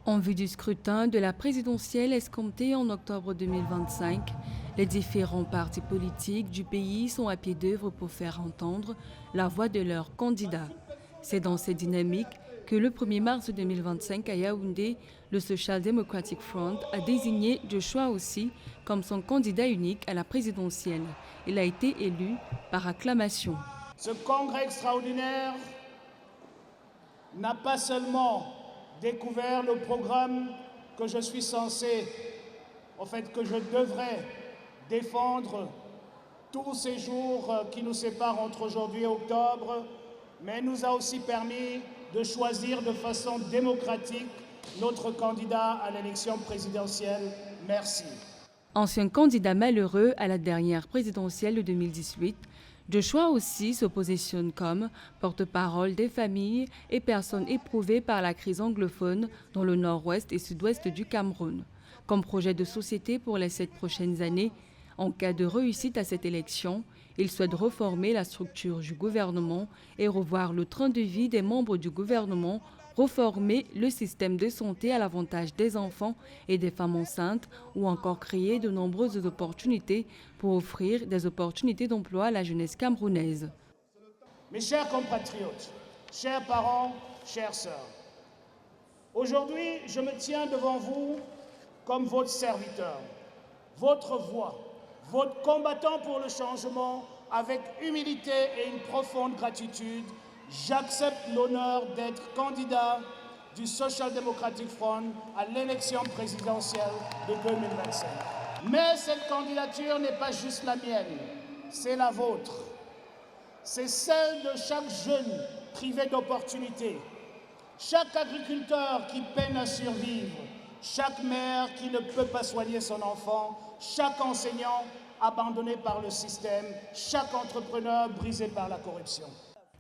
En vue du scrutin de la présidentielle escomptée en octobre 2025, les différents partis politiques du pays sont à pied d'œuvre pour faire entendre la voix de leurs candidats. C'est dans cette dynamique que le 1er mars 2025 à Yaoundé, le Social Democratic Front a désigné Joshua Ossi comme son candidat unique à la présidentielle. Il a été élu par acclamation. Ce congrès extraordinaire n'a pas seulement découvert le programme que je suis censé, que je devrais défendre tous ces jours qui nous séparent entre aujourd'hui et octobre, mais nous a aussi permis de choisir de façon démocratique notre candidat à l'élection présidentielle. Merci. Ancien candidat malheureux à la dernière présidentielle de 2018, Joshua Ossi se positionne comme porte-parole des familles et personnes éprouvées par la crise anglophone dans le nord-ouest et sud-ouest du Cameroun. Comme projet de société pour les 7 prochaines années, en cas de réussite à cette élection, il souhaite reformer la structure du gouvernement et revoir le train de vie des membres du gouvernement, reformer le système de santé à l'avantage des enfants et des femmes enceintes ou encore créer de nombreuses opportunités pour offrir des opportunités d'emploi à la jeunesse camerounaise. Mes chers compatriotes, chers parents, chères sœurs, aujourd'hui je me tiens devant vous comme votre serviteur, votre voix, votre combattant pour le changement. Avec humilité et une profonde gratitude, j'accepte l'honneur d'être candidat du Social Democratic Front à l'élection présidentielle de 2025. Mais cette candidature n'est pas juste la mienne, c'est la vôtre. C'est celle de chaque jeune privé d'opportunités, chaque agriculteur qui peine à survivre, chaque mère qui ne peut pas soigner son enfant, chaque enseignant abandonné par le système, chaque entrepreneur brisé par la corruption.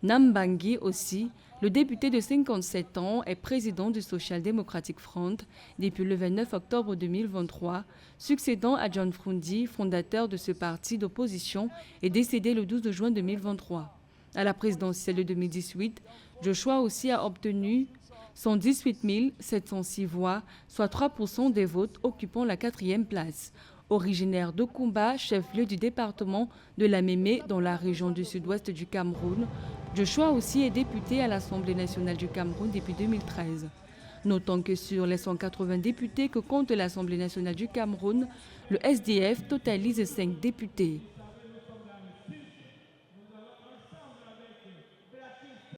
Nambangui aussi, le député de 57 ans, est président du Social Democratic Front depuis le 29 octobre 2023, succédant à John Frundi, fondateur de ce parti d'opposition et décédé le 12 juin 2023. À la présidentielle de 2018, Joshua Ossi a obtenu 118 706 voix, soit 3% des votes, occupant la 4e place. Originaire de Kumba, chef-lieu du département de la Mémé dans la région du sud-ouest du Cameroun, Joshua Ossi est député à l'Assemblée nationale du Cameroun depuis 2013. Notons que sur les 180 députés que compte l'Assemblée nationale du Cameroun, le SDF totalise 5 députés.